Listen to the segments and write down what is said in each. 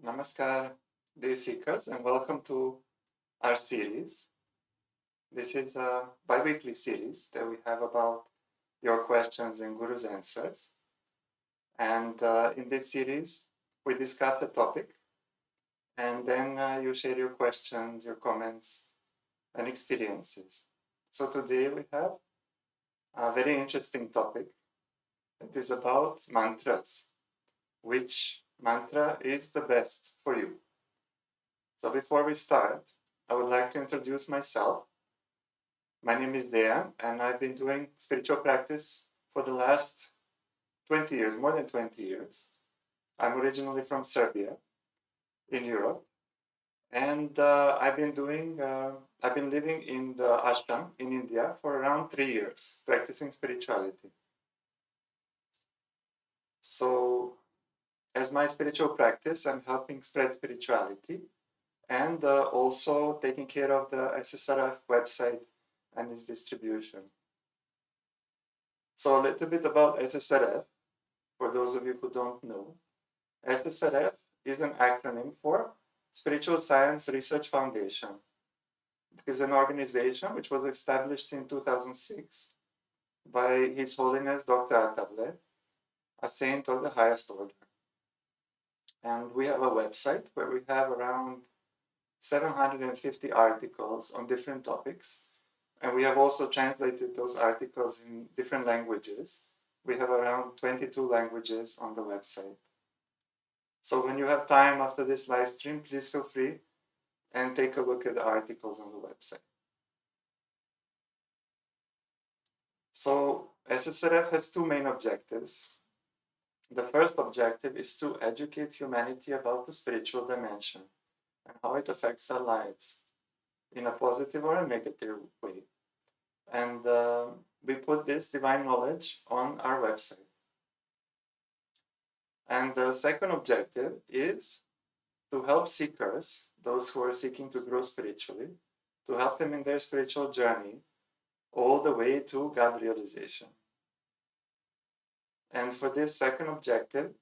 Namaskar, dear seekers, and welcome to our series. This is a bi-weekly series that we have about your questions and Guru's answers. And in this series, we discuss the topic, and then you share your questions, your comments, and experiences. So today we have a very interesting topic. It is about mantras. Which mantra is the best for you? So before we start, I would like to introduce myself. My name is Dejan, and I've been doing spiritual practice for the last 20 years, more than 20 years. I'm originally from Serbia in Europe, and I've been living in the ashram in India for around 3 years, practicing spirituality. So, as my spiritual practice, I'm helping spread spirituality and also taking care of the SSRF website and its distribution. So a little bit about SSRF, for those of you who don't know. SSRF is an acronym for Spiritual Science Research Foundation. It is an organization which was established in 2006 by His Holiness Dr. Atable, a saint of the highest order. And we have a website where we have around 750 articles on different topics. And we have also translated those articles in different languages. We have around 22 languages on the website. So when you have time after this live stream, please feel free and take a look at the articles on the website. So SSRF has two main objectives. The first objective is to educate humanity about the spiritual dimension and how it affects our lives in a positive or a negative way. And we put this divine knowledge on our website. And the second objective is to help seekers, those who are seeking to grow spiritually, to help them in their spiritual journey all the way to God realization. And for this second objective,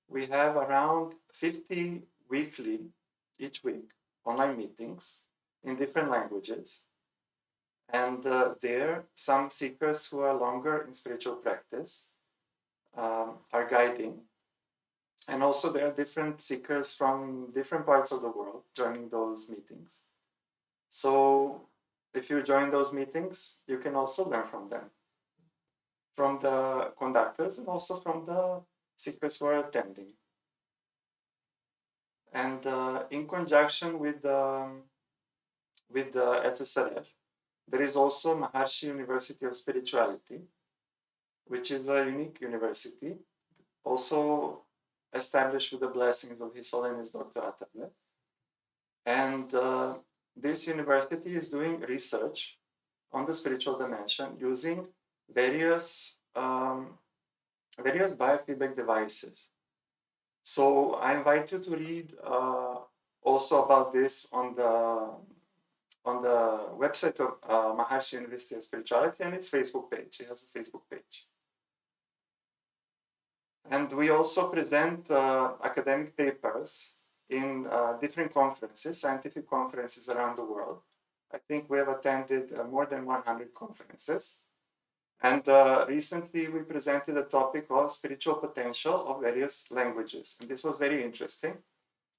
we have around 50 weekly, each week, online meetings in different languages. And there, some seekers who are longer in spiritual practice are guiding. And also there are different seekers from different parts of the world joining those meetings. So if you join those meetings, you can also learn from them, from the conductors and also from the seekers who are attending. And in conjunction with the SSRF, there is also Maharshi University of Spirituality, which is a unique university, also established with the blessings of His Holiness Dr. Atable. And this university is doing research on the spiritual dimension using various biofeedback devices. So I invite you to read also about this on the website of Maharshi University of Spirituality and its Facebook page. It has a Facebook page. And we also present academic papers in different conferences, scientific conferences around the world. I think we have attended more than 100 conferences. And recently we presented a topic of spiritual potential of various languages. And this was very interesting.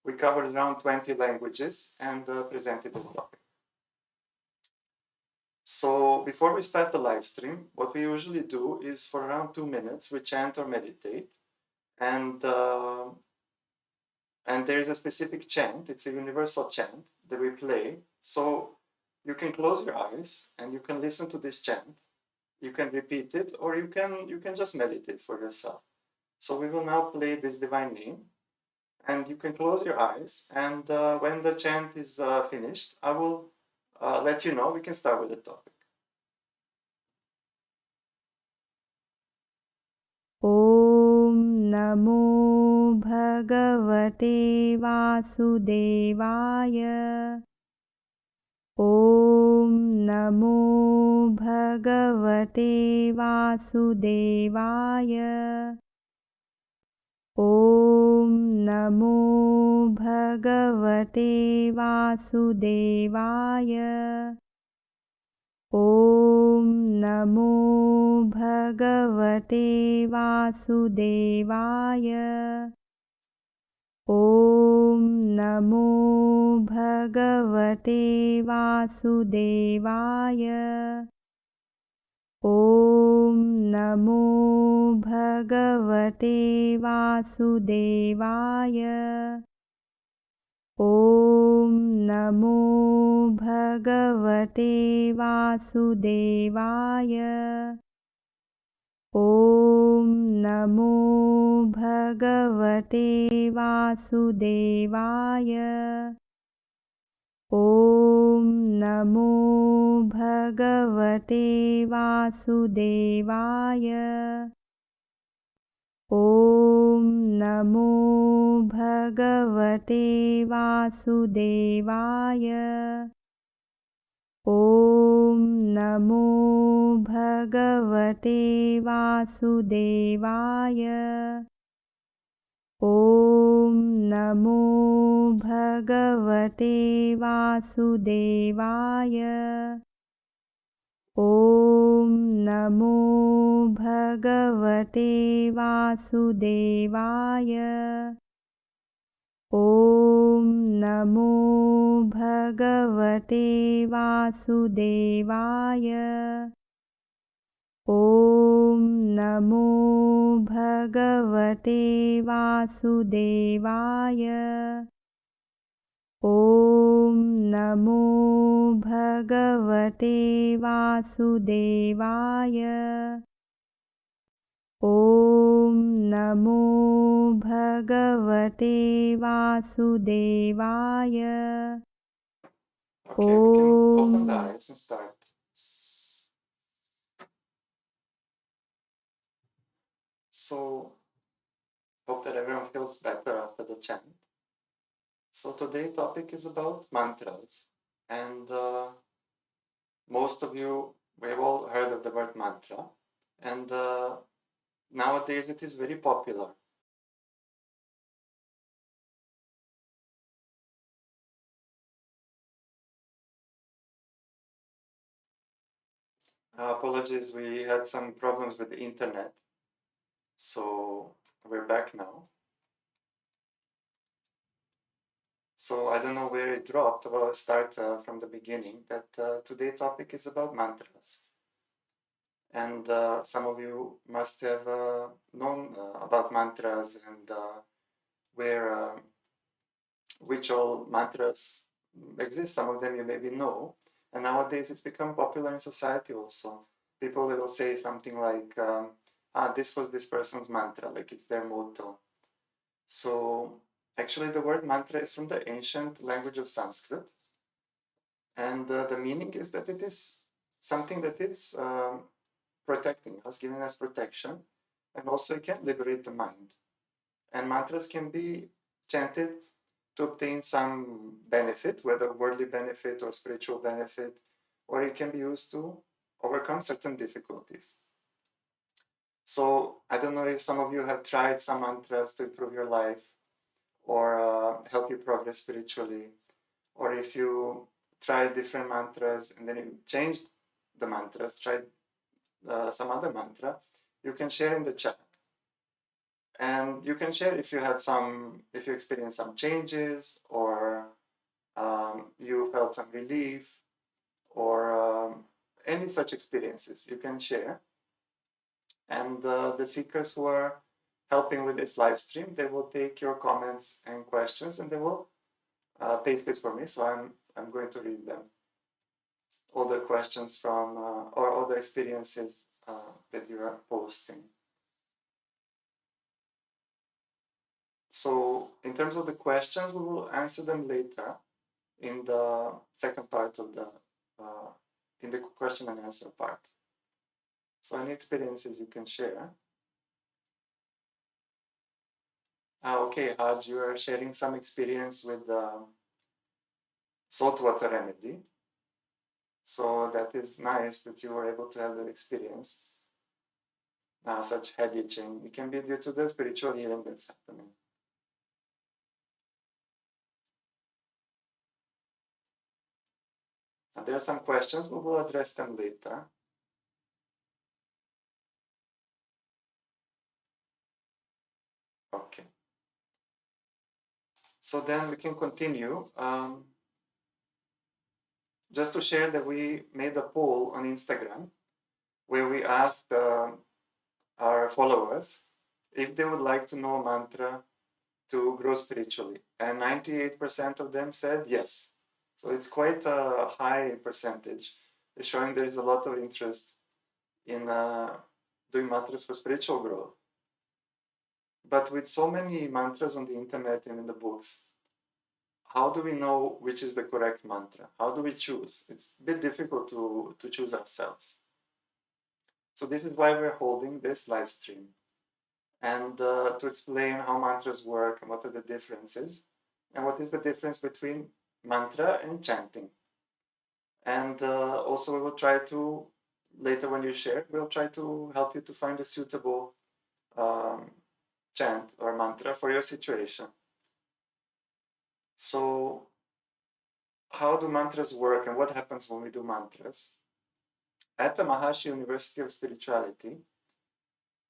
We covered around 20 languages and presented the topic. So before we start the live stream, what we usually do is for around 2 minutes, we chant or meditate. And there is a specific chant, it's a universal chant that we play. So you can close your eyes and you can listen to this chant. You can repeat it, or you can just meditate for yourself. So we will now play this divine name, and you can close your eyes. And when the chant is finished, I will let you know. We can start with the topic. Om Namo Bhagavate Vasudevaya. Om Namo Bhagavate Vasudevaya. Om Namo भगवते वासुदेवाय ॐ नमो भगवते वासुदेवाय ॐ नमो भगवते वासुदेवाय ॐ नमो भगवते वासुदेवाय ॐ नमो भगवते वासुदेवाय ॐ नमो भगवते वासुदेवाय ॐ नमो भगवते वासुदेवाय ॐ नमो भगवते वासुदेवाय ॐ नमो भगवते वासुदेवाय ॐ नमो भगवते वासुदेवाय ॐ नमो भगवते वासुदेवाय ॐ नमो भगवते वासुदेवाय ॐ नमो भगवते वासुदेवाय ॐ नमो भगवते वासुदेवाय ॐ नमो भगवते वासुदेवाय Okay, we can open the Om eyes and start. So, hope that everyone feels better after the chant. So today's topic is about mantras, and most of you, we've all heard of the word mantra, and nowadays it is very popular. Apologies, we had some problems with the internet, so we're back now. So I don't know where it dropped, but I'll start from the beginning, that today's topic is about mantras. And some of you must have known about mantras and where which all mantras exist. Some of them you maybe know. And nowadays it's become popular in society also. People will say something like, this was this person's mantra, like it's their motto. So actually the word mantra is from the ancient language of Sanskrit. And the meaning is that it is something that is protecting us, giving us protection, and also it can liberate the mind. And mantras can be chanted to obtain some benefit, whether worldly benefit or spiritual benefit, or it can be used to overcome certain difficulties. So I don't know if some of you have tried some mantras to improve your life or help you progress spiritually, or if you tried different mantras and then you changed the mantras, tried some other mantra, you can share in the chat. And you can share if you had if you experienced some changes or you felt some relief or any such experiences you can share. And the seekers who are helping with this live stream, they will take your comments and questions and they will paste it for me. So I'm going to read them. All the questions from or all the experiences that you are posting. So in terms of the questions, we will answer them later in the second part of the in the question and answer part. So any experiences you can share. Okay, Haj, you are sharing some experience with the saltwater remedy. So that is nice that you were able to have that experience. Such head itching. It can be due to the spiritual healing that's happening. There are some questions, but we'll address them later. Okay. So then we can continue. Just to share that we made a poll on Instagram where we asked our followers if they would like to know a mantra to grow spiritually. And 98% of them said yes. So it's quite a high percentage, showing there is a lot of interest in doing mantras for spiritual growth. But with so many mantras on the internet and in the books, how do we know which is the correct mantra? How do we choose? It's a bit difficult to choose ourselves. So this is why we're holding this live stream. And to explain how mantras work and what are the differences, and what is the difference between mantra and chanting. And also we will try to, later when you share, we'll try to help you to find a suitable chant or mantra for your situation. So how do mantras work and what happens when we do mantras? At the Maharishi University of Spirituality,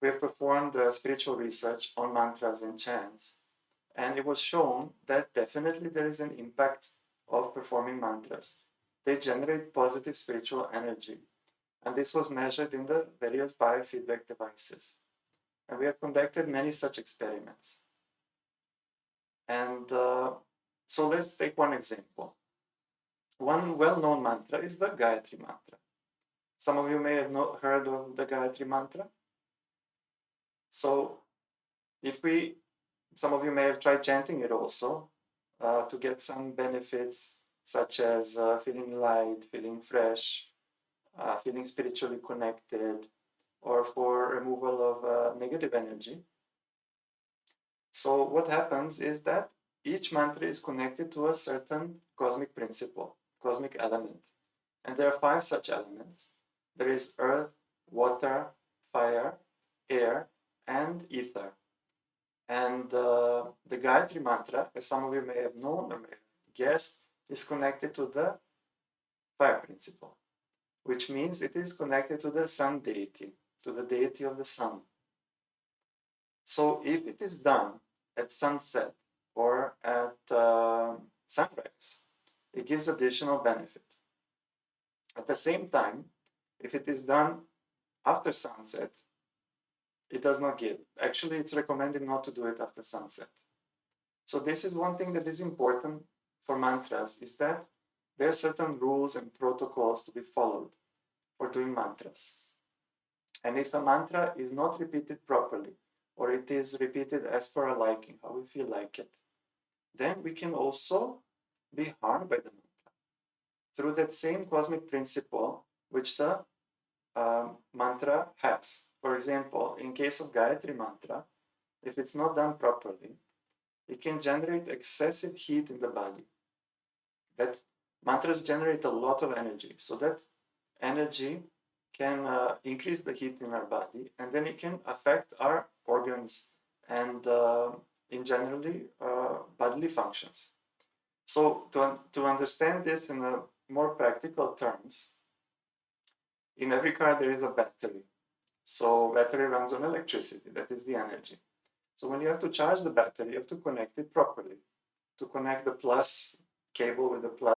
we have performed spiritual research on mantras and chants, and it was shown that definitely there is an impact of performing mantras. They generate positive spiritual energy, and this was measured in the various biofeedback devices. And we have conducted many such experiments. And so let's take one example. One well-known mantra is the Gayatri mantra. Some of you may have not heard of the Gayatri mantra. So some of you may have tried chanting it also to get some benefits such as feeling light, feeling fresh, feeling spiritually connected, or for removal of negative energy. So what happens is that each mantra is connected to a certain cosmic principle, cosmic element. And there are 5 such elements. There is earth, water, fire, air, and ether. And the Gayatri mantra, as some of you may have known or may have guessed, is connected to the fire principle, which means it is connected to the sun deity, to the deity of the sun. So if it is done at sunset or at sunrise, it gives additional benefit. At the same time, if it is done after sunset, it does not give. Actually, it's recommended not to do it after sunset. So this is one thing that is important for mantras, is that there are certain rules and protocols to be followed for doing mantras. And if a mantra is not repeated properly, or it is repeated as per our liking, how we feel like it, then we can also be harmed by the mantra through that same cosmic principle which the mantra has. For example, in case of Gayatri mantra, if it's not done properly, it can generate excessive heat in the body. That mantras generate a lot of energy, so that energy can increase the heat in our body, and then it can affect our organs and in generally bodily functions. So to understand this in a more practical terms, in every car there is a battery. So battery runs on electricity, that is the energy. So when you have to charge the battery, you have to connect it properly. To connect the plus cable with the plus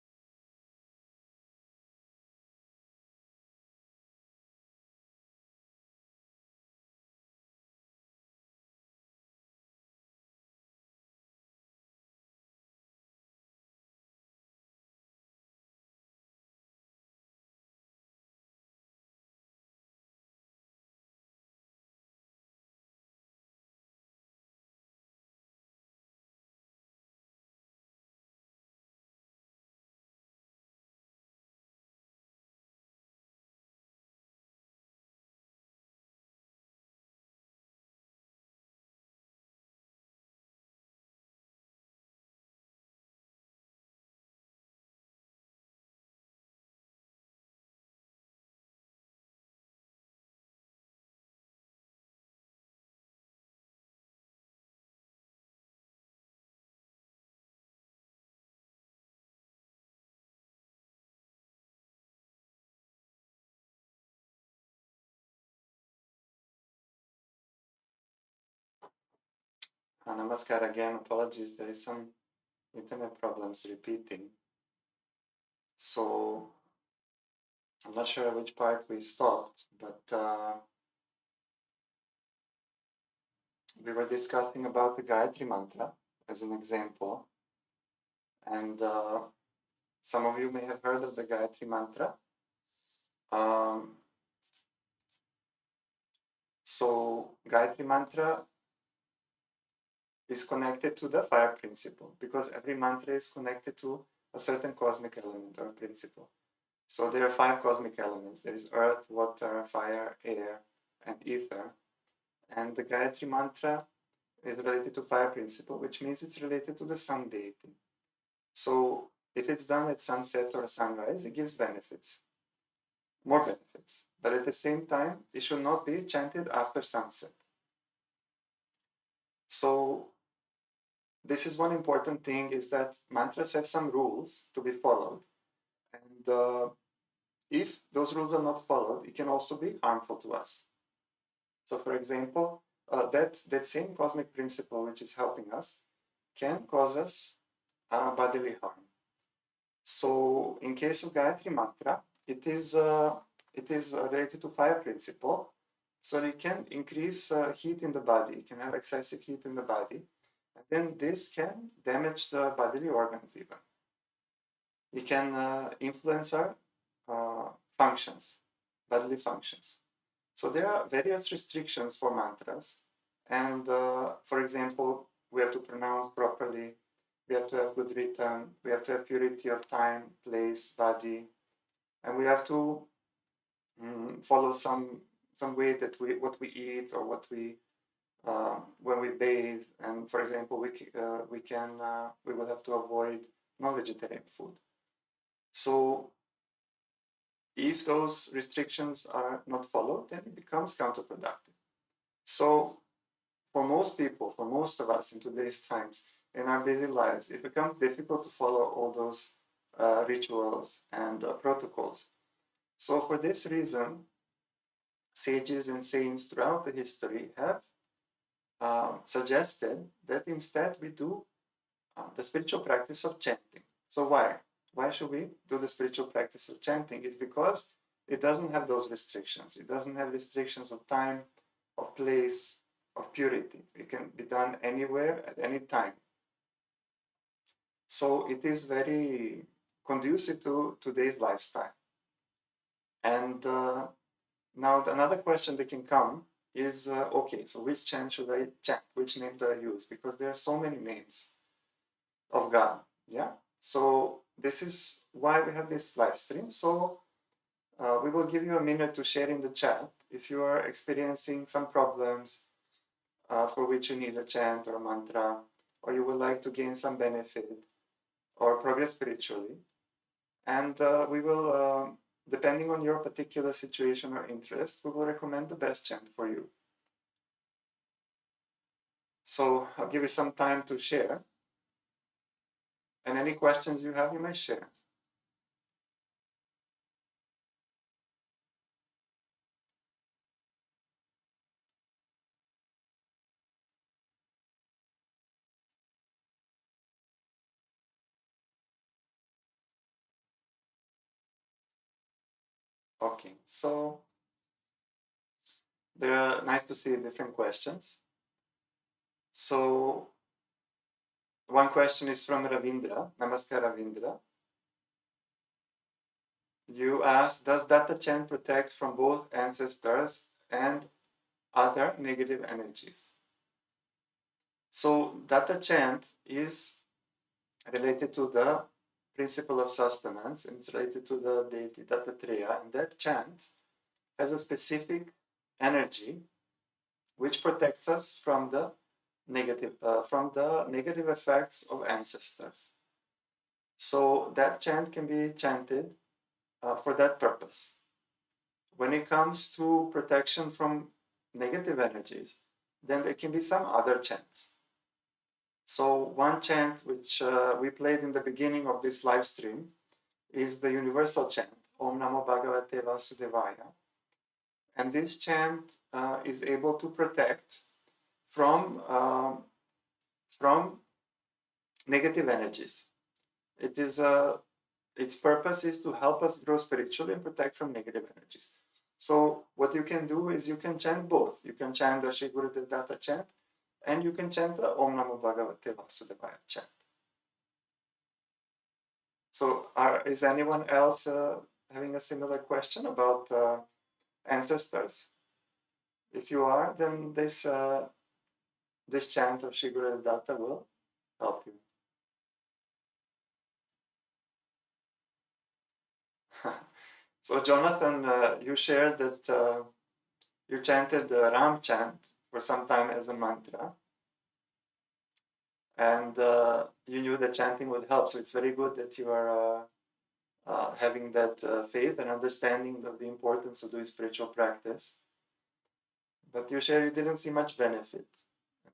Namaskar again. Apologies, there is some internet problems repeating. So I'm not sure which part we stopped, but we were discussing about the Gayatri Mantra as an example. And some of you may have heard of the Gayatri Mantra. So Gayatri Mantra is connected to the fire principle because every mantra is connected to a certain cosmic element or principle. So there are 5 cosmic elements. There is earth, water, fire, air, and ether. And the Gayatri Mantra is related to fire principle, which means it's related to the sun deity. So if it's done at sunset or sunrise, it gives benefits, more benefits. But at the same time, it should not be chanted after sunset. So this is one important thing, is that mantras have some rules to be followed. And if those rules are not followed, it can also be harmful to us. So for example, that same cosmic principle which is helping us can cause us bodily harm. So in case of Gayatri Mantra, it is related to fire principle. So it can increase heat in the body, it can have excessive heat in the body, and then this can damage the bodily organs even. It can influence our functions, bodily functions. So there are various restrictions for mantras. And for example, we have to pronounce properly, we have to have good rhythm, we have to have purity of time, place, body, and we have to follow some way that what we eat or what we when we bathe. And for example, we will have to avoid non-vegetarian food. So if those restrictions are not followed, then it becomes counterproductive. So for most people, for most of us in today's times, in our busy lives, it becomes difficult to follow all those rituals and protocols. So for this reason, sages and saints throughout the history have suggested that instead we do the spiritual practice of chanting. So why? Why should we do the spiritual practice of chanting? It's because it doesn't have those restrictions. It doesn't have restrictions of time, of place, of purity. It can be done anywhere at any time. So it is very conducive to today's lifestyle. And now another question that can come is, okay, so which chant should I chant? Which name do I use? Because there are so many names of God. Yeah. So this is why we have this live stream. So we will give you a minute to share in the chat if you are experiencing some problems for which you need a chant or a mantra, or you would like to gain some benefit or progress spiritually. And we will, depending on your particular situation or interest, we will recommend the best chant for you. So I'll give you some time to share. And any questions you have, you may share. Okay, so they're nice to see different questions. So one question is from Ravindra. Namaskar, Ravindra. You asked, does Datta chant protect from both ancestors and other negative energies? So Datta chant is related to the principle of sustenance, and it's related to the deity Dattatreya, and that chant has a specific energy which protects us from the negative effects of ancestors. So that chant can be chanted for that purpose. When it comes to protection from negative energies, then there can be some other chants. So one chant which we played in the beginning of this live stream is the universal chant, Om Namo Bhagavate Vasudevaya. And this chant is able to protect from from negative energies. Its purpose is to help us grow spiritually and protect from negative energies. So what you can do is you can chant both. You can chant the Shri Gurudev Datta chant, and you can chant the Om Namo Bhagavate Vasudevaya chant. So is anyone else having a similar question about ancestors? If you are, then this chant of Shri Gurudev Datta will help you. So Jonathan, you shared that you chanted the Ram chant for some time as a mantra, and you knew that chanting would help. So it's very good that you are having that faith and understanding of the importance of doing spiritual practice. But you shared you didn't see much benefit.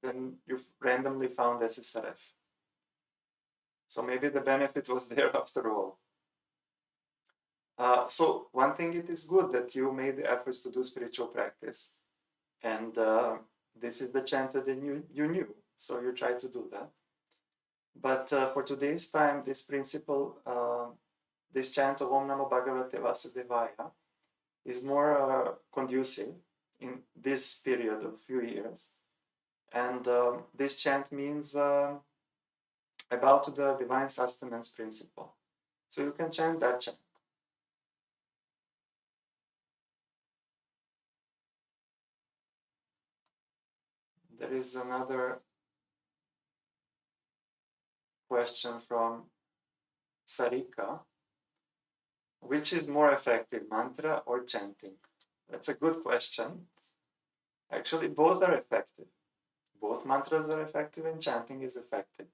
Then you randomly found SSRF. So maybe the benefit was there after all. So one thing, it is good that you made the efforts to do spiritual practice. And this is the chant that you knew. So you tried to do that. But for today's time, this principle, this chant of Om Namo Bhagavate Vasudevaya is more conducive in this period of few years. And this chant means about the divine sustenance principle. So you can chant that chant. There is another question from Sarika. Which is more effective, mantra or chanting? That's a good question. Actually, both are effective. Both mantras are effective and chanting is effective.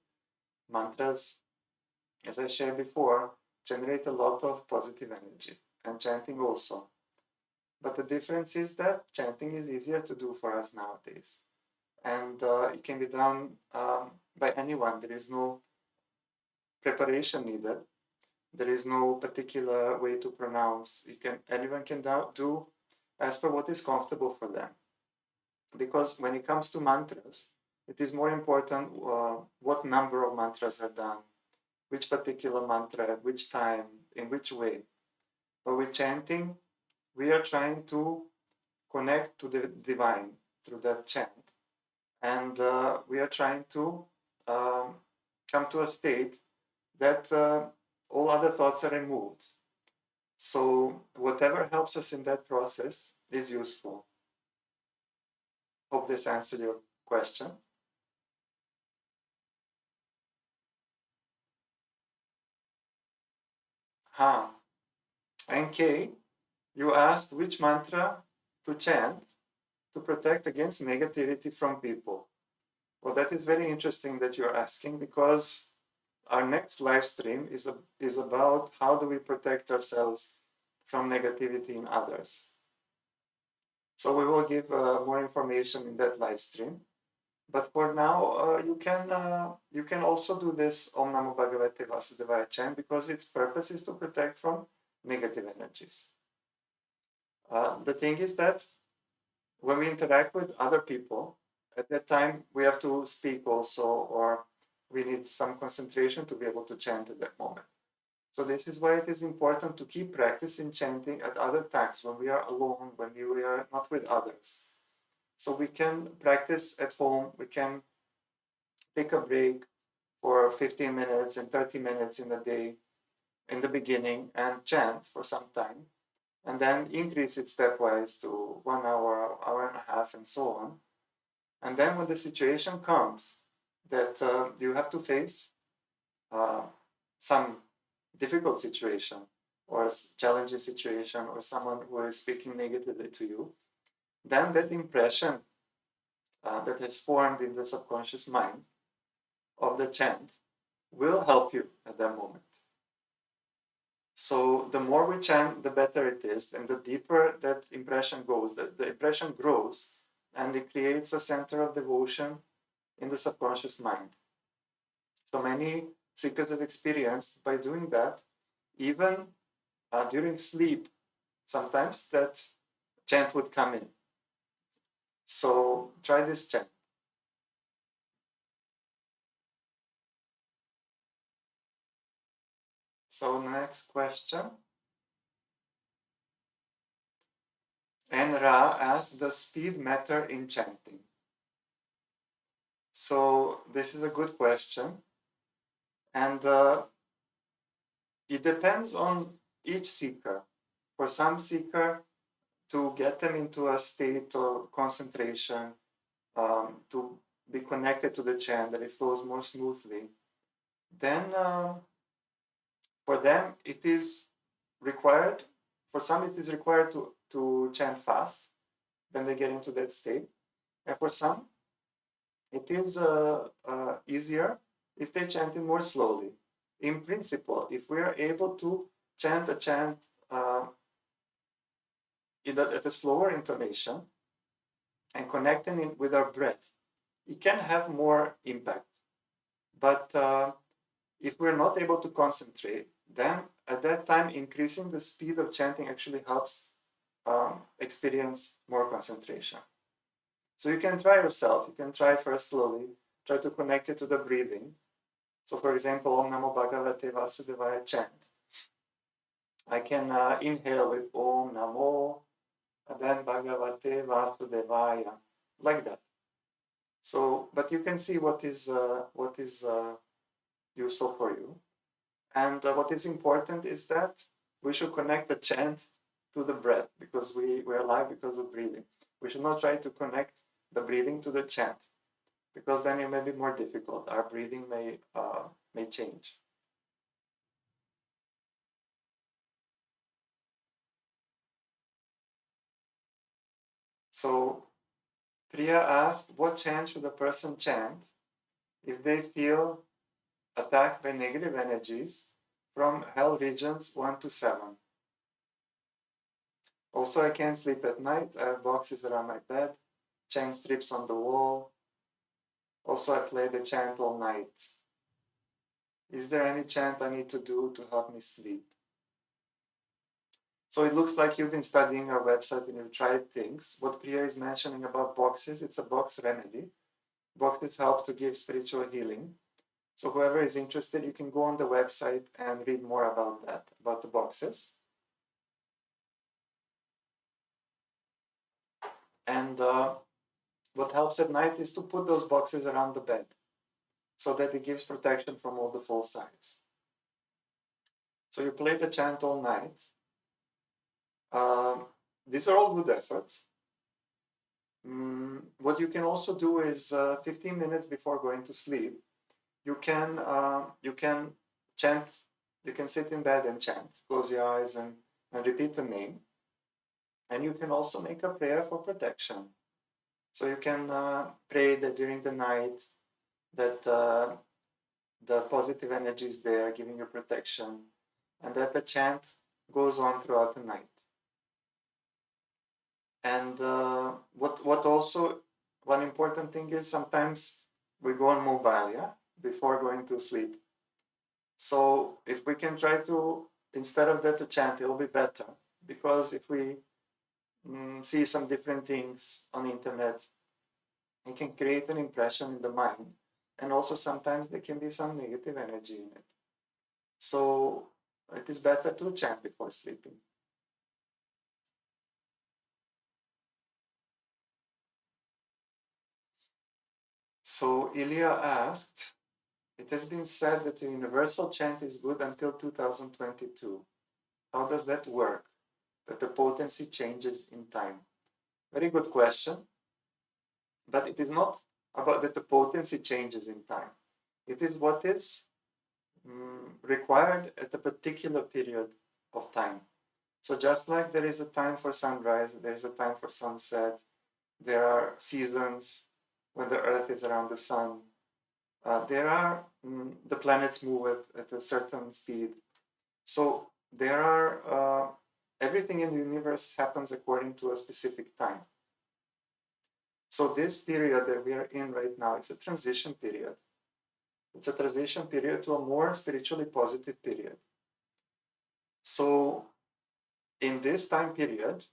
Mantras, as I shared before, generate a lot of positive energy, and chanting also. But the difference is that chanting is easier to do for us nowadays. And it can be done by anyone. There is no preparation needed. There is no particular way to pronounce. Anyone can do as per what is comfortable for them. Because when it comes to mantras, it is more important what number of mantras are done, which particular mantra, at which time, in which way. But with chanting, we are trying to connect to the divine through that chant. And we are trying to come to a state that all other thoughts are removed. So whatever helps us in that process is useful. Hope this answered your question. NK, you asked which mantra to chant to protect against negativity from people. Well, that is very interesting that you're asking, because our next live stream is about how do we protect ourselves from negativity in others. So we will give more information in that live stream. But for now, you can also do this Om Namo Bhagavate Vasudevaya chant, because its purpose is to protect from negative energies. The thing is that when we interact with other people, at that time we have to speak also, or we need some concentration to be able to chant at that moment. So this is why it is important to keep practicing chanting at other times, when we are alone, when we are not with others. So we can practice at home, we can take a break for 15 minutes and 30 minutes in the day in the beginning and chant for some time, and then increase it stepwise to 1 hour, hour and a half, and so on. And then when the situation comes that you have to face some difficult situation or challenging situation, or someone who is speaking negatively to you, then that impression that has formed in the subconscious mind of the chant will help you at that moment. So the more we chant, the better it is, and the deeper that impression goes, the impression grows, and it creates a center of devotion in the subconscious mind. So many seekers have experienced by doing that, even during sleep, sometimes that chant would come in. So try this chant. So next question. And Ra asked, does speed matter in chanting? So this is a good question. And it depends on each seeker. For some seeker, to get them into a state of concentration, to be connected to the chant, that it flows more smoothly, then for them it is required, for some it is required to chant fast when they get into that state. And for some, it is easier if they chant it more slowly. In principle, if we are able to chant a chant uh, at a slower intonation and connecting it with our breath, it can have more impact. But if we're not able to concentrate, then at that time, increasing the speed of chanting actually helps experience more concentration. So you can try yourself. You can try first slowly, try to connect it to the breathing. So for example, Om Namo Bhagavate Vasudevaya chant. I can inhale with Om Namo, and then Bhagavate Vasudevaya, like that. So, but you can see what is useful for you. And what is important is that we should connect the chant to the breath, because we're alive because of breathing. We should not try to connect the breathing to the chant, because then it may be more difficult. Our breathing may change. So Priya asked, what chant should a person chant if they feel attacked by negative energies from hell regions 1 to 7? Also, I can't sleep at night. I have boxes around my bed, chant strips on the wall. Also, I play the chant all night. Is there any chant I need to do to help me sleep? So it looks like you've been studying our website and you've tried things. What Priya is mentioning about boxes, it's a box remedy. Boxes help to give spiritual healing. So whoever is interested, you can go on the website and read more about that, about the boxes. And what helps at night is to put those boxes around the bed so that it gives protection from all the four sides. So you play the chant all night. These are all good efforts. What you can also do is 15 minutes before going to sleep, you can chant. You can sit in bed and chant. Close your eyes and repeat the name. And you can also make a prayer for protection. So you can pray that during the night that the positive energy is there, giving you protection, and that the chant goes on throughout the night. And what also, one important thing is sometimes we go on mobile, yeah, before going to sleep. So if we can try to, instead of that, to chant, it'll be better. Because if we see some different things on the internet, it can create an impression in the mind. And also sometimes there can be some negative energy in it. So it is better to chant before sleeping. So Ilya asked, it has been said that the universal chant is good until 2022. How does that work? That the potency changes in time? Very good question. But it is not about that the potency changes in time. It is what is required at a particular period of time. So just like there is a time for sunrise, there is a time for sunset, there are seasons when the earth is around the sun, there are the planets move at a certain speed. So there are everything in the universe happens according to a specific time. So this period that we are in right now, it's a transition period. It's a transition period to a more spiritually positive period. So in this time period,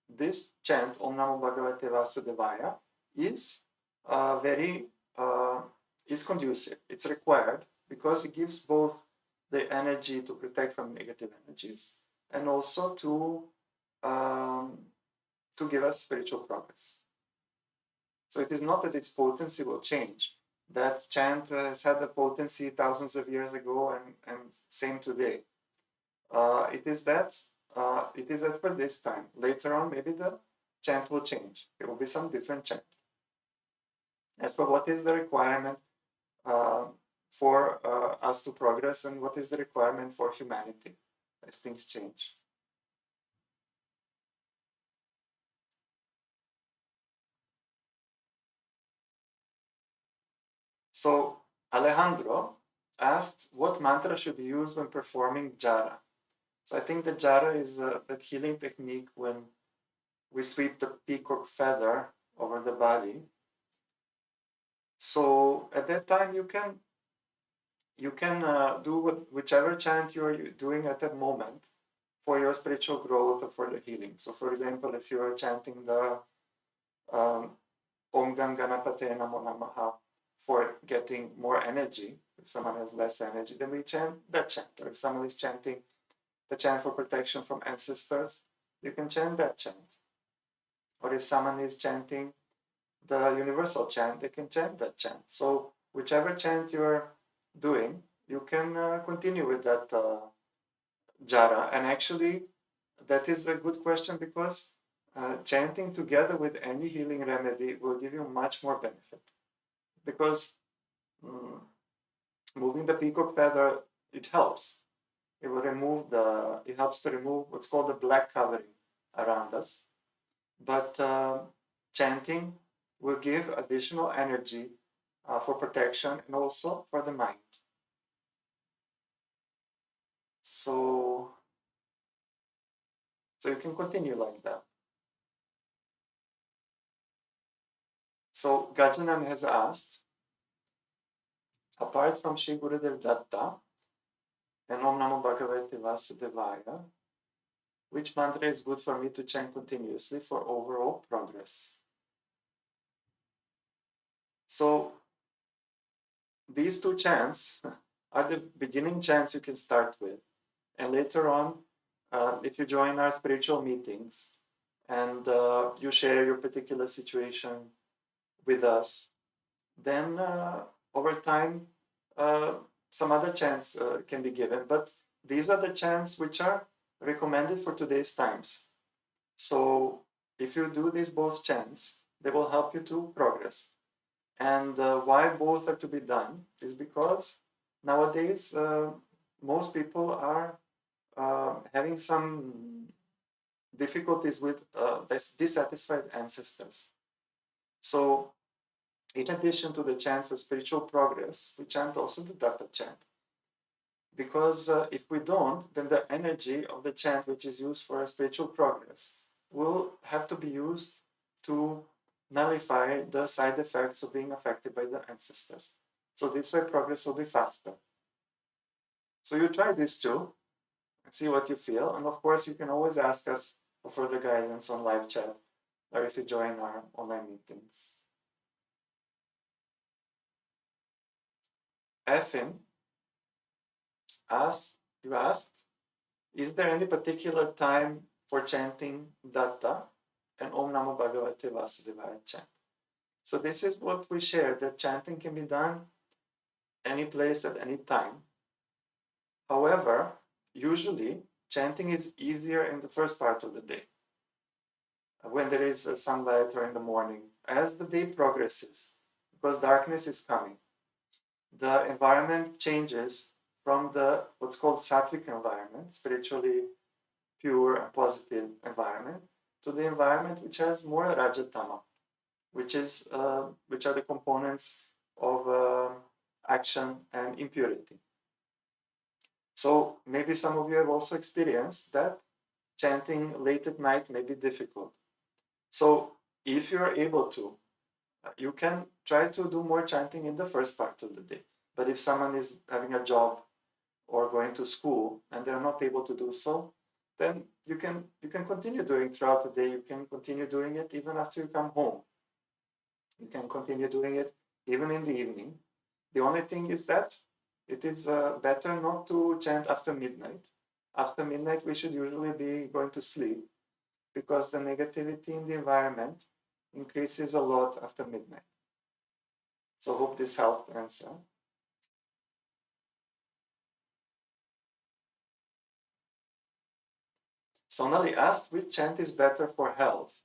this chant Om Namo Bhagavate Vasudevaya is very is conducive. It's required because it gives both the energy to protect from negative energies, and also to give us spiritual progress. So it is not that its potency will change. That chant has had a potency thousands of years ago and same today. It is that it is as per this time. Later on, maybe the chant will change. It will be some different chant. As per what is the requirement for us to progress and what is the requirement for humanity as things change. So Alejandro asked, what mantra should be used when performing jara? So I think the jara is that healing technique when we sweep the peacock feather over the body. So at that time you can do whichever chant you're doing at that moment for your spiritual growth or for the healing. So for example, if you are chanting the Om Ganganapate Namo Namaha for getting more energy, if someone has less energy, then we chant that chant. Or if someone is chanting the chant for protection from ancestors, you can chant that chant. Or if someone is chanting the universal chant, they can chant that chant. So whichever chant you're doing, you can continue with that jara. And actually, that is a good question because chanting together with any healing remedy will give you much more benefit. Because moving the peacock feather, it helps. It will remove it helps to remove what's called the black covering around us. But chanting will give additional energy for protection and also for the mind. So you can continue like that. So Gajanan has asked, apart from Shri Gurudev Datta and Om Namo Bhagavate Vasudevaya, which mantra is good for me to chant continuously for overall progress? So these two chants are the beginning chants you can start with. And later on, if you join our spiritual meetings and you share your particular situation with us, then over time, some other chants can be given. But these are the chants which are recommended for today's times. So if you do these both chants, they will help you to progress. And why both are to be done is because nowadays most people are having some difficulties with dissatisfied ancestors. So in addition to the chant for spiritual progress, we chant also the Datta chant. Because if we don't, then the energy of the chant which is used for spiritual progress will have to be used to nullify the side effects of being affected by the ancestors. So this way progress will be faster. So you try this too and see what you feel. And of course, you can always ask us for further guidance on live chat or if you join our online meetings. Efim asked, is there any particular time for chanting Datta and Om Namo Bhagavate Vasudevaya chant? So this is what we share, that chanting can be done any place at any time. However, usually chanting is easier in the first part of the day, when there is sunlight or in the morning. As the day progresses, because darkness is coming, the environment changes from the what's called sattvic environment, spiritually pure and positive environment, to the environment which has more rajatama, which are the components of action and impurity. So maybe some of you have also experienced that chanting late at night may be difficult. So if you're able to, you can try to do more chanting in the first part of the day. But if someone is having a job or going to school and they're not able to do so, then you can continue doing throughout the day. You can continue doing it even after you come home. You can continue doing it even in the evening. The only thing is that it is better not to chant after midnight. After midnight, we should usually be going to sleep because the negativity in the environment increases a lot after midnight. So hope this helped answer. Sonali asked which chant is better for health.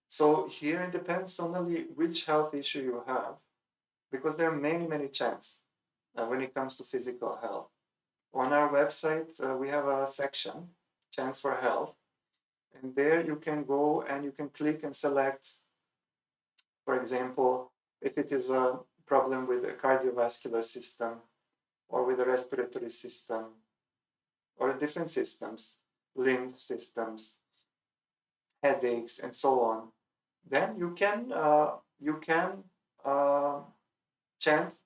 So here it depends, Sonali, which health issue you have, because there are many, many chants when it comes to physical health. On our website, we have a section, Chants for Health, and there you can go and you can click and select, for example, if it is a problem with the cardiovascular system or with the respiratory system or different systems, lymph systems, headaches, and so on, then you can chant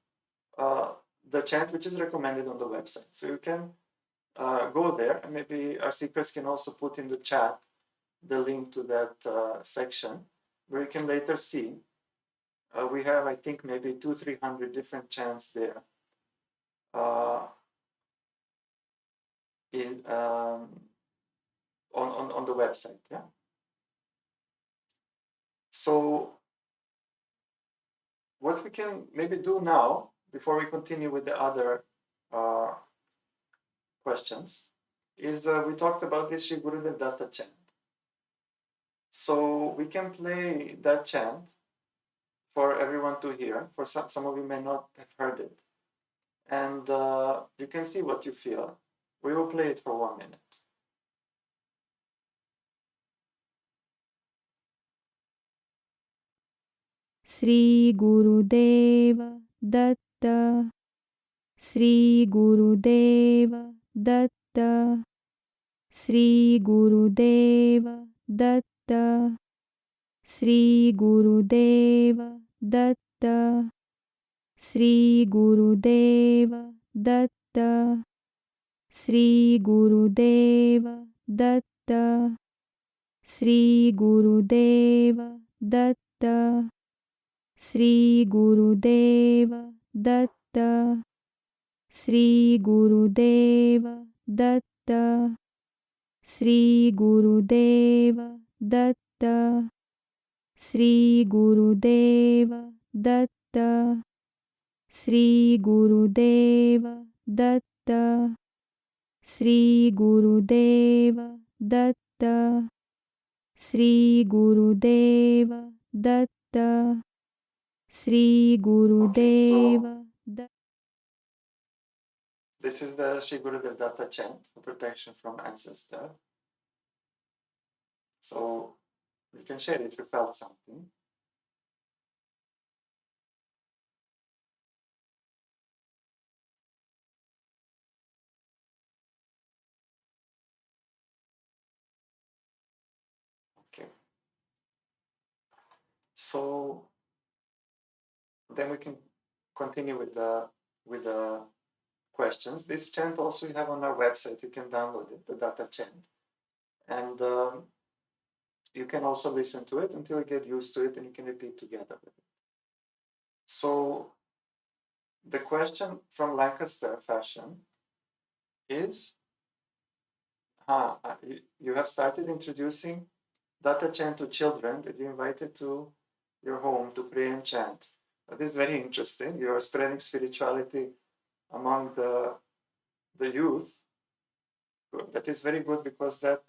the chant which is recommended on the website. So you can go there, and maybe our seekers can also put in the chat the link to that section where you can later see. We have, I think, maybe 200-300 different chants there. On the website, yeah. So what we can maybe do now, before we continue with the other questions, is we talked about the Shri Gurudev Datta chant. So we can play that chant for everyone to hear. For some of you may not have heard it. And you can see what you feel. We will play it for 1 minute. Sri Gurudeva Datta, Sri Gurudeva Datta, Sri Gurudeva Datta, Sri Gurudeva Datta, Sri Gurudeva Datta, Sri Gurudeva Datta, Sri Gurudeva Datta, Sri Gurudeva Datta, Sri Gurudeva Datta, Sri Gurudeva Datta, Sri Gurudeva Datta, Sri Gurudeva Datta, Sri Gurudeva Datta, Sri Gurudeva Datta, Sri Gurudeva Datta. This is the Shri Gurudev Datta chant for protection from ancestor. So you can share if you felt something. Okay. So then we can continue with the questions. This chant also you have on our website. You can download it, the Datta chant, and you can also listen to it until you get used to it, and you can repeat together with it. So the question from Lancaster fashion is, you have started introducing Datta chant to children that you invited to your home to pray and chant. That is very interesting. You are spreading spirituality among the youth. That is very good because that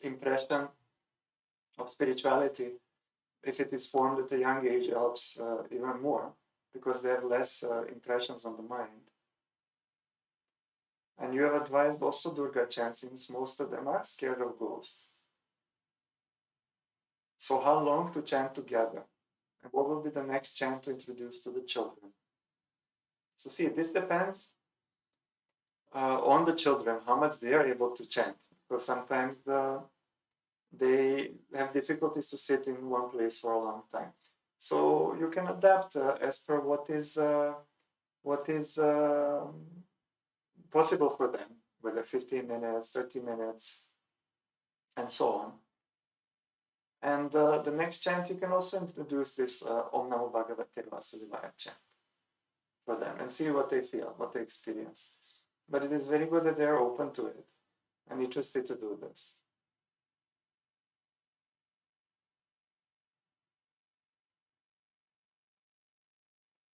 impression of spirituality, if it is formed at a young age, helps even more because they have less impressions on the mind. And you have advised also Durga chants, since most of them are scared of ghosts. So how long to chant together? And what will be the next chant to introduce to the children? So see, this depends on the children, how much they are able to chant, because sometimes they have difficulties to sit in one place for a long time. So you can adapt as per what is possible for them, whether 15 minutes, 30 minutes, and so on. And the next chant, you can also introduce this Om Namo Bhagavate Vasudevaya chant. for them and see what they feel, what they experience. But it is very good that they're open to it and interested to do this.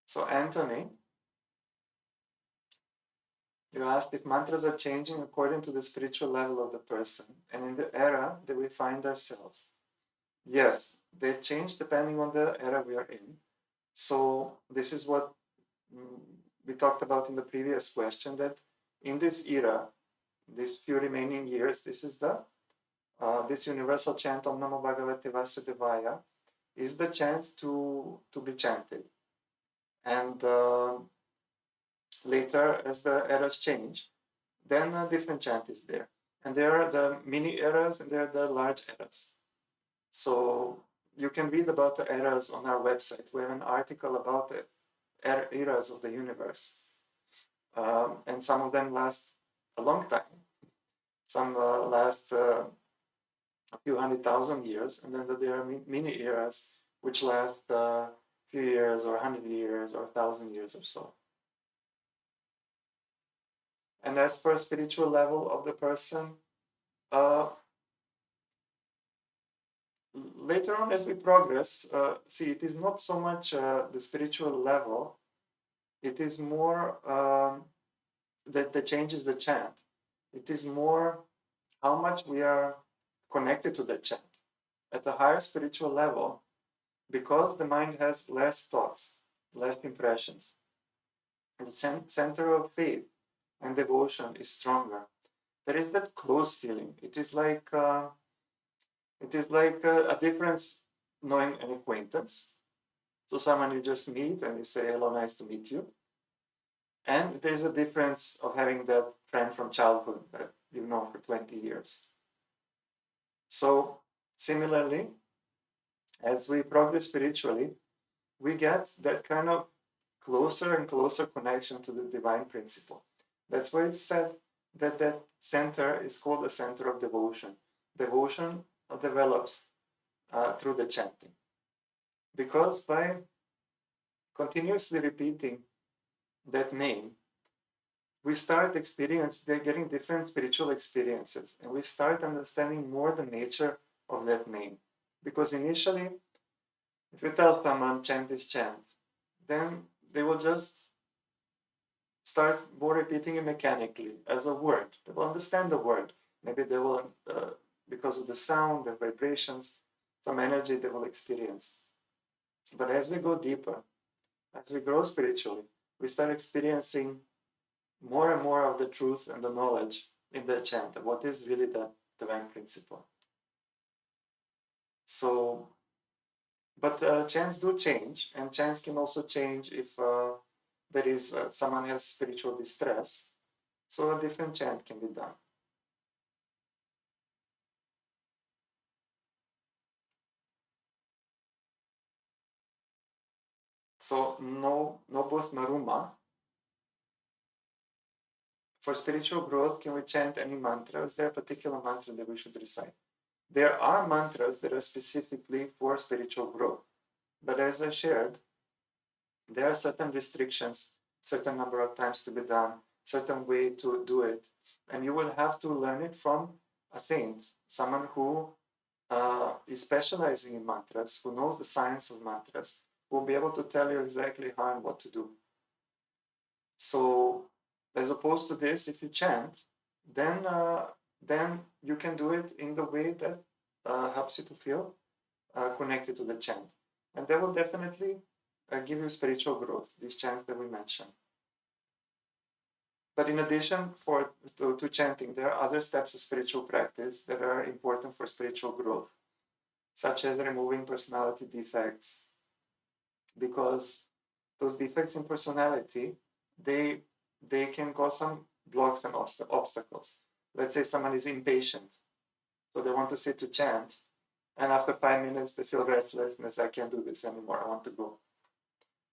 So Anthony, you asked if mantras are changing according to the spiritual level of the person and in the era that we find ourselves. Yes, they change depending on the era we are in. So this is what we talked about in the previous question, that in this era, these few remaining years, this is the this universal chant Om Namo Bhagavate Vasudevaya is the chant to be chanted. And later, as the eras change, then a different chant is there. And there are the mini eras and there are the large eras. So you can read about the eras on our website. We have an article about the eras of the universe. And some of them last a long time. Some last a few 100,000 years, and then there are mini eras which last a few years or 100 years or 1,000 years or so. And as per spiritual level of the person, later on as we progress, see, it is not so much the spiritual level, it is more that changes the chant. It is more how much we are connected to the chant. At a higher spiritual level, because the mind has less thoughts, less impressions, the center of faith and devotion is stronger. There is that close feeling. It is like a difference knowing an acquaintance. So someone you just meet and you say, hello, nice to meet you. And there's a difference of having that friend from childhood that you've known for 20 years. So similarly, as we progress spiritually, we get that kind of closer and closer connection to the divine principle. That's why it's said that that center is called the center of devotion. Devotion develops through the chanting. Because by continuously repeating that name, we start getting different spiritual experiences, and we start understanding more the nature of that name. Because initially, if you tell someone chant is chant, then they will just start more repeating it mechanically as a word. They will understand the word. Maybe they will, because of the sound and vibrations, some energy they will experience. But as we go deeper, as we grow spiritually, we start experiencing more and more of the truth and the knowledge in the chant of what is really the divine principle. So, but chants do change, and chants can also change if there is someone has spiritual distress. So a different chant can be done. So no both Maruma. For spiritual growth, can we chant any mantra? Is there a particular mantra that we should recite? There are mantras that are specifically for spiritual growth. But as I shared, there are certain restrictions, certain number of times to be done, certain way to do it. And you will have to learn it from a saint, someone who is specializing in mantras, who knows the science of mantras, who will be able to tell you exactly how and what to do. So as opposed to this, if you chant, then you can do it in the way that helps you to feel connected to the chant. And that will definitely give you spiritual growth, these chants that we mentioned. But in addition to chanting, there are other steps of spiritual practice that are important for spiritual growth, such as removing personality defects, because those defects in personality, they can cause some blocks and obstacles. Let's say someone is impatient, so they want to sit to chant, and after 5 minutes they feel restless and they say, I can't do this anymore, I want to go.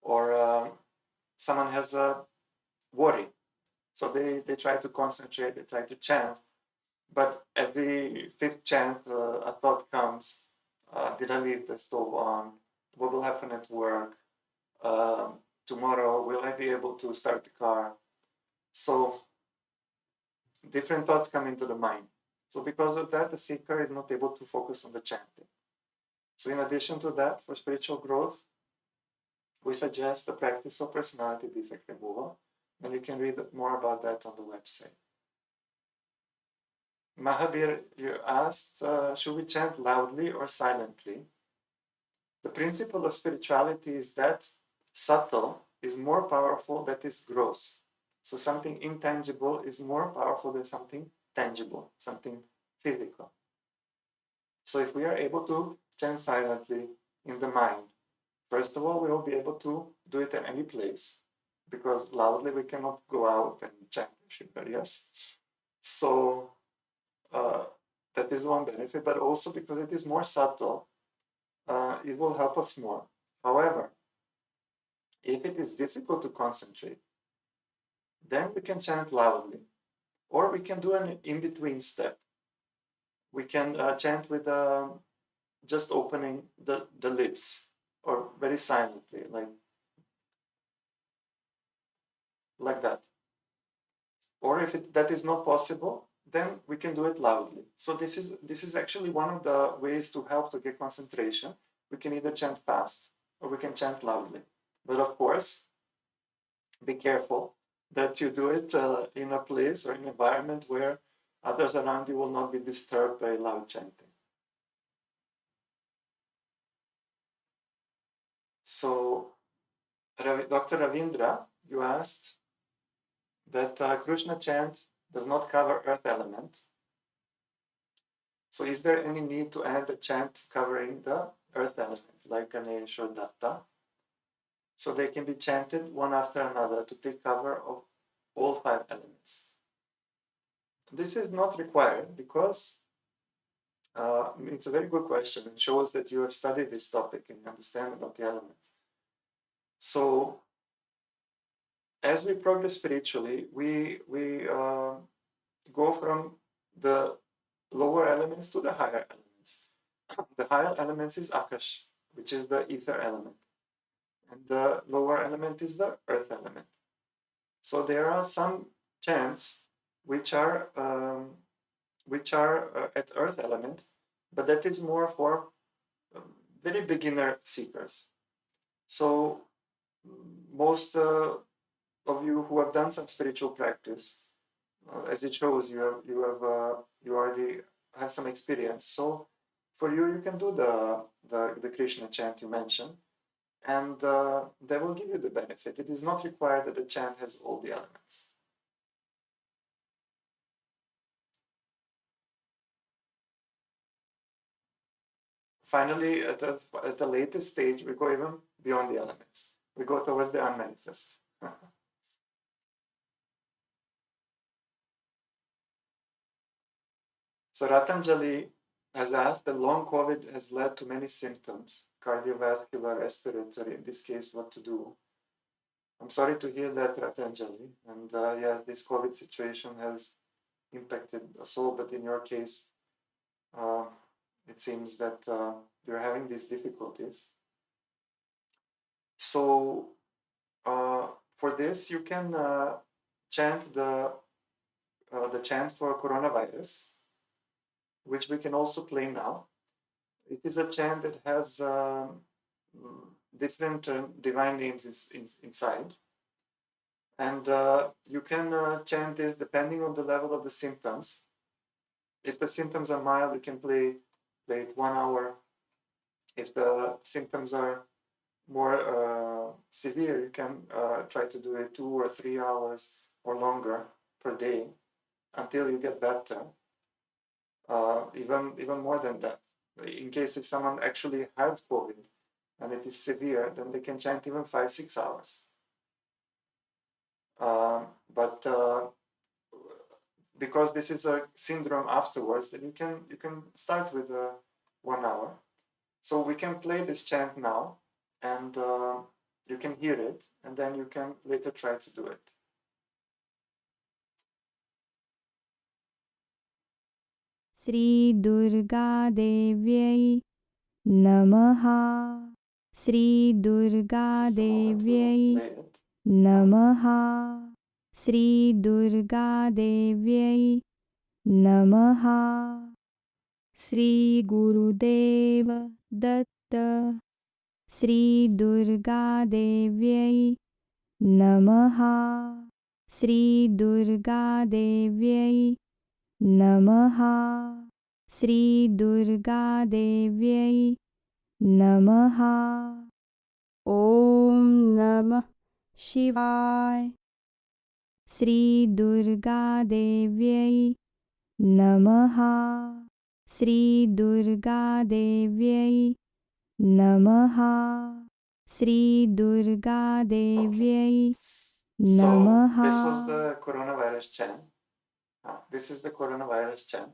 Or someone has a worry, so they try to concentrate, they try to chant, but every fifth chant a thought comes, did I leave the stove on? What will happen at work? tomorrow, will I be able to start the car? So different thoughts come into the mind. So because of that, the seeker is not able to focus on the chanting. So in addition to that, for spiritual growth, we suggest the practice of personality defect removal, and you can read more about that on the website. Mahabir, you asked, should we chant loudly or silently? The principle of spirituality is that subtle is more powerful than is gross. So something intangible is more powerful than something tangible, something physical. So if we are able to chant silently in the mind, first of all, we will be able to do it at any place, because loudly we cannot go out and chant Shiva, yes? So that is one benefit, but also because it is more subtle, it will help us more. However, if it is difficult to concentrate, then we can chant loudly, or we can do an in-between step. We can chant with just opening the lips, or very silently, like that. Or if that is not possible, then we can do it loudly. So this is actually one of the ways to help to get concentration. We can either chant fast or we can chant loudly. But of course, be careful that you do it in a place or an environment where others around you will not be disturbed by loud chanting. So, Dr. Ravindra, you asked that Krishna chant does not cover earth element. So is there any need to add a chant covering the earth element, like Ganesh or Datta? So they can be chanted one after another to take cover of all 5 elements. This is not required because it's a very good question and shows that you have studied this topic and you understand about the elements. So as we progress spiritually, we go from the lower elements to the higher elements. The higher elements is Akash, which is the ether element, and the lower element is the earth element. So there are some chants which are at earth element, but that is more for very beginner seekers. So most of you who have done some spiritual practice, as it shows, you already have some experience. So for you, you can do the Krishna chant you mentioned, and that will give you the benefit. It is not required that the chant has all the elements. Finally, at the latest stage, we go even beyond the elements. We go towards the unmanifest. So Ratanjali has asked, the long COVID has led to many symptoms, cardiovascular, respiratory, in this case, what to do? I'm sorry to hear that, Ratanjali. And yes, this COVID situation has impacted us all, but in your case, it seems that you're having these difficulties. So for this, you can chant the chant for coronavirus, which we can also play now. It is a chant that has different divine names inside. And you can chant this depending on the level of the symptoms. If the symptoms are mild, you can play it 1 hour. If the symptoms are more severe, you can try to do it 2 or 3 hours or longer per day until you get better. Even more than that. In case if someone actually has COVID and it is severe, then they can chant even 5-6 hours. But because this is a syndrome afterwards, then you can start with 1 hour. So we can play this chant now, and you can hear it, and then you can later try to do it. Sri Durga Devyai Namaha. Sri Durga Devyai play it. Namaha. Sri Durga Devyai Namaha. Sri Gurudeva Datta. Sri Durga Devyai Namaha. Sri Durga Devyai Namaha. Sri Durga Devyai Namaha. Om Namah Shivaya. Sri Durga Devyai Namaha. Sri Durga Devyai Namaha. Sri Durga Devyai So this was Namaha. the coronavirus chant. This is the coronavirus chant.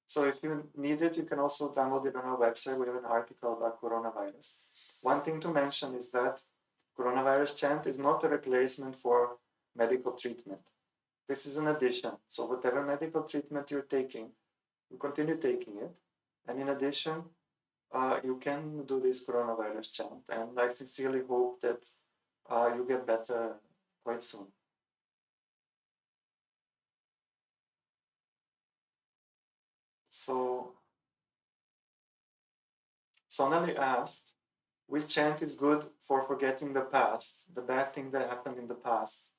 So if you need it, you can also download it on our website. We have an article about coronavirus. One thing to mention is that coronavirus chant is not a replacement for medical treatment. This is an addition. So whatever medical treatment you're taking, you continue taking it. And in addition, you can do this coronavirus chant. And I sincerely hope that you get better quite soon. So Sonali asked, which chant is good for forgetting the past, the bad thing that happened in the past?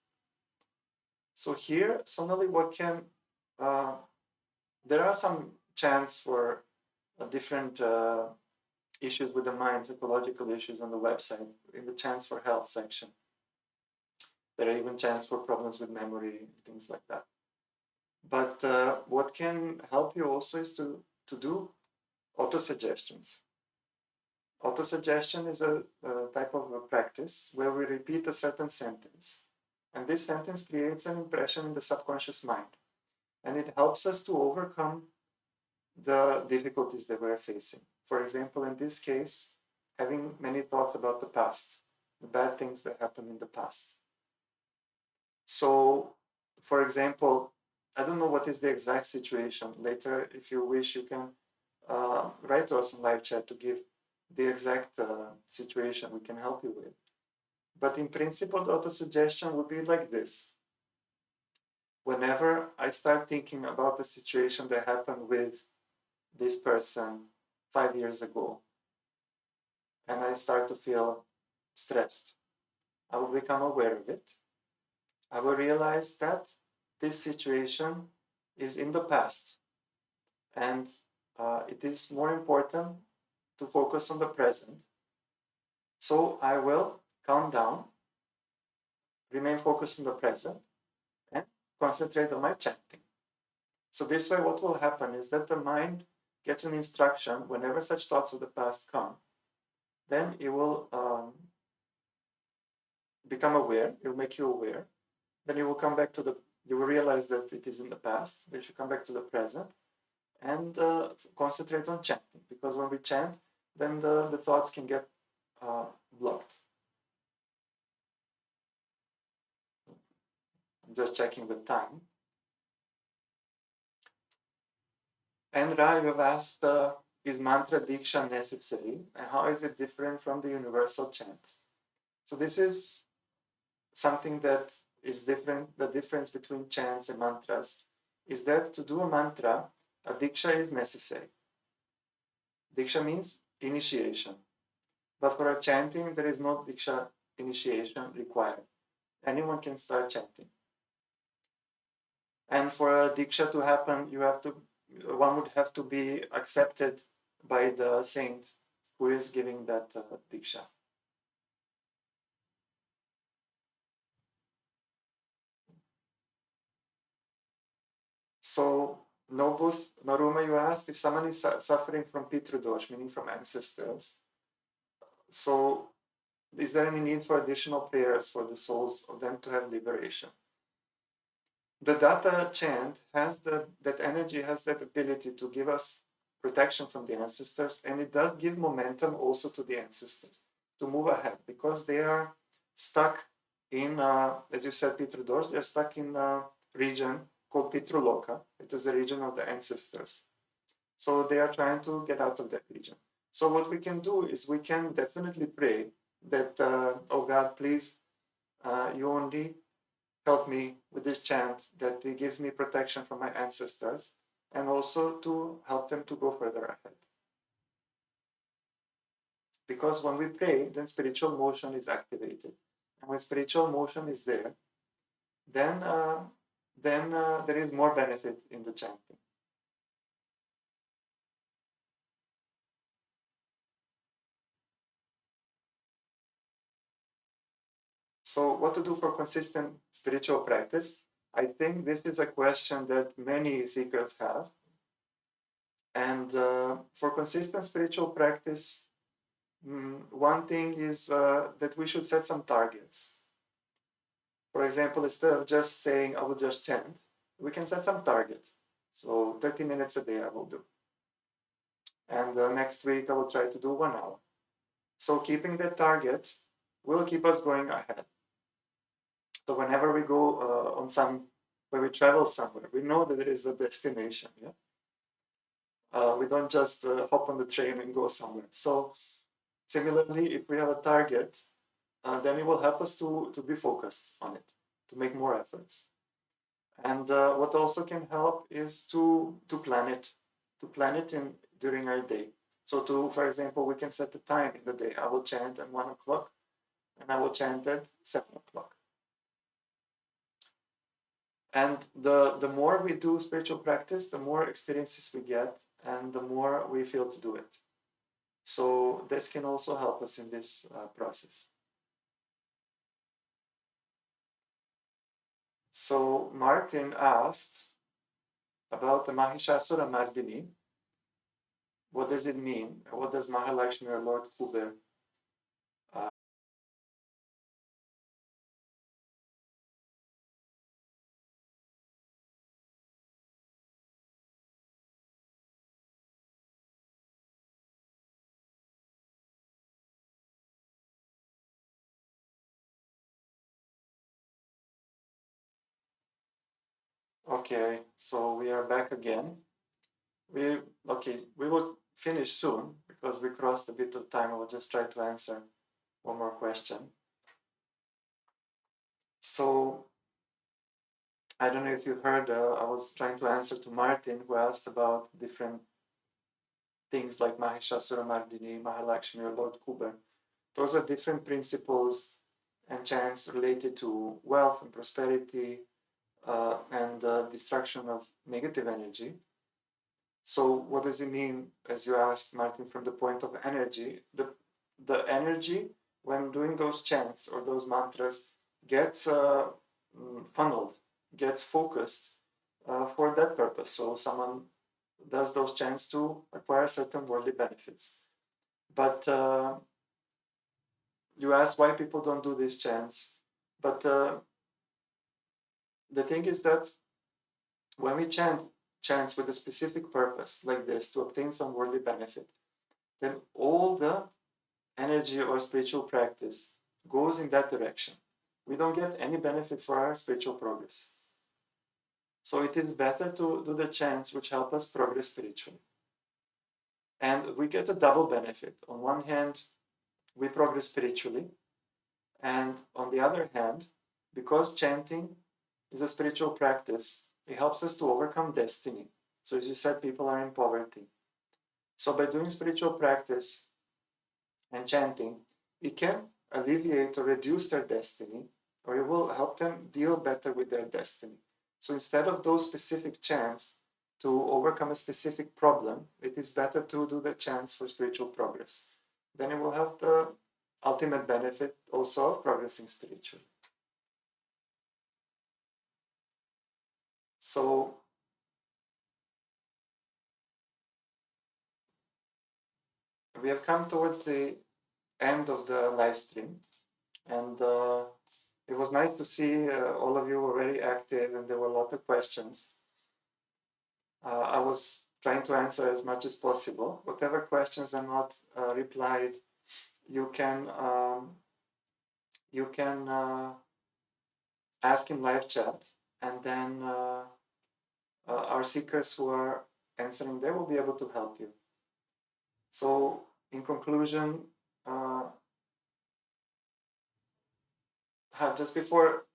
So here, Sonali, there are some chants for different issues with the mind, psychological issues on the website, in the chants for health section. There are even chants for problems with memory, things like that. But what can help you also is to do auto-suggestions. Auto-suggestion is a type of a practice where we repeat a certain sentence. And this sentence creates an impression in the subconscious mind. And it helps us to overcome the difficulties that we're facing. For example, in this case, having many thoughts about the past, the bad things that happened in the past. So, for example, I don't know what is the exact situation. Later, if you wish, you can write to us in live chat to give the exact situation we can help you with. But in principle, the auto-suggestion would be like this. Whenever I start thinking about the situation that happened with this person 5 years ago, and I start to feel stressed, I will become aware of it. I will realize that this situation is in the past, and it is more important to focus on the present. So I will calm down, remain focused on the present, and concentrate on my chanting. So this way, what will happen is that the mind gets an instruction whenever such thoughts of the past come, then it will become aware, it will make you aware, then you will come back to you will realize that it is in the past, then you should come back to the present and concentrate on chanting, because when we chant, then the thoughts can get blocked. I'm just checking the time. And Ra, you have asked, is mantra diksha necessary, and how is it different from the universal chant? So this is something that is different. The difference between chants and mantras is that to do a mantra, a diksha is necessary. Diksha means initiation. But for a chanting, there is no diksha initiation required. Anyone can start chanting. And for a diksha to happen, one would have to be accepted by the saint who is giving that diksha. So, Nobuth, Naruma, you asked if someone is suffering from pitrudosh, meaning from ancestors. So, is there any need for additional prayers for the souls of them to have liberation? The Datta chant has that energy has that ability to give us protection from the ancestors, and it does give momentum also to the ancestors to move ahead, because they are stuck in, as you said, Pitrudosh, they're stuck in a region called Pitruloka. It is a region of the ancestors. So they are trying to get out of that region. So what we can do is we can definitely pray that, oh God, please, you only help me with this chant, that it gives me protection from my ancestors, and also to help them to go further ahead. Because when we pray, then spiritual motion is activated. And when spiritual motion is there, then there is more benefit in the chanting. So what to do for consistent spiritual practice? I think this is a question that many seekers have. And for consistent spiritual practice, one thing is that we should set some targets. For example, instead of just saying, I will just chant, we can set some target. So 30 minutes a day I will do. And next week I will try to do 1 hour. So keeping that target will keep us going ahead. So whenever we go when we travel somewhere, we know that there is a destination. Yeah, we don't just hop on the train and go somewhere. So similarly, if we have a target, then it will help us to be focused on it, to make more efforts. And what also can help is to plan it in during our day. So for example, we can set the time in the day. I will chant at 1 o'clock, and I will chant at 7 o'clock. And the more we do spiritual practice, the more experiences we get, and the more we feel to do it. So this can also help us in this process. So Martin asked about the Mahishasura Mardini. What does it mean? What does Mahalakshmi or Lord Kuber Okay, so we are back again. We will finish soon because we crossed a bit of time. I will just try to answer one more question. So I don't know if you heard, I was trying to answer to Martin, who asked about different things like Mahishasura Mardini, Mahalakshmi, or Lord Kuber. Those are different principles and chants related to wealth and prosperity and destruction of negative energy. So what does it mean, as you asked, Martin, from the point of energy? The energy, when doing those chants or those mantras, gets funneled, gets focused for that purpose. So someone does those chants to acquire certain worldly benefits. But you ask why people don't do these chants. But the thing is that when we chants with a specific purpose like this to obtain some worldly benefit, then all the energy or spiritual practice goes in that direction. We don't get any benefit for our spiritual progress. So it is better to do the chants which help us progress spiritually. And we get a double benefit. On one hand, we progress spiritually. And on the other hand, because chanting is a spiritual practice, it helps us to overcome destiny. So as you said, people are in poverty. So by doing spiritual practice and chanting, it can alleviate or reduce their destiny, or it will help them deal better with their destiny. So instead of those specific chants to overcome a specific problem, it is better to do the chants for spiritual progress. Then it will have the ultimate benefit also of progressing spiritually. So we have come towards the end of the live stream, and it was nice to see all of you were very active, and there were a lot of questions. I was trying to answer as much as possible. Whatever questions are not replied, you can ask in live chat, and then our seekers who are answering there will be able to help you. So in conclusion, just before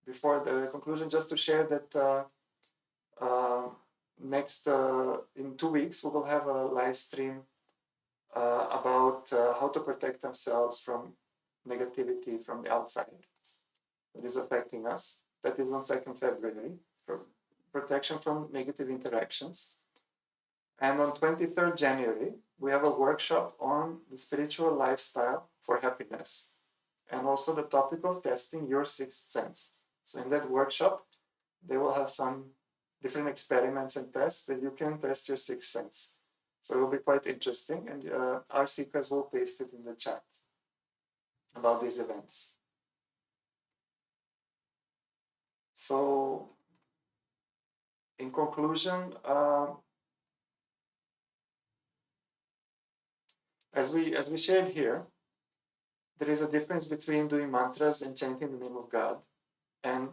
the conclusion, just to share that next in 2 weeks we will have a live stream about how to protect themselves from negativity from the outside that is affecting us. That is on 2nd February, for protection from negative interactions. And on 23rd January, we have a workshop on the spiritual lifestyle for happiness, and also the topic of testing your sixth sense. So in that workshop, they will have some different experiments and tests that you can test your sixth sense. So it will be quite interesting, and our seekers will paste it in the chat about these events. So in conclusion, as we shared here, there is a difference between doing mantras and chanting the name of God, and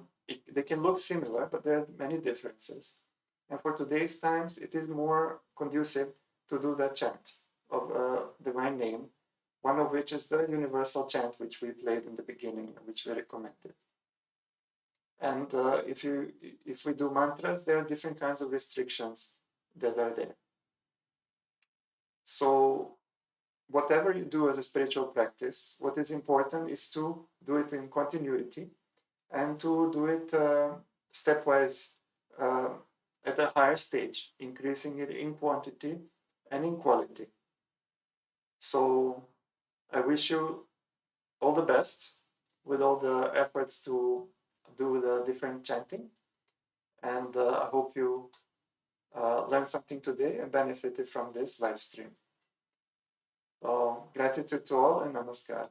they can look similar, but there are many differences. And for today's times, it is more conducive to do that chant of divine name, one of which is the universal chant, which we played in the beginning, which we recommended. And if we do mantras, there are different kinds of restrictions that are there. So whatever you do as a spiritual practice, what is important is to do it in continuity and to do it stepwise at a higher stage, increasing it in quantity and in quality. So I wish you all the best with all the efforts to do the different chanting. And I hope you learned something today and benefited from this live stream. So gratitude to all and namaskar.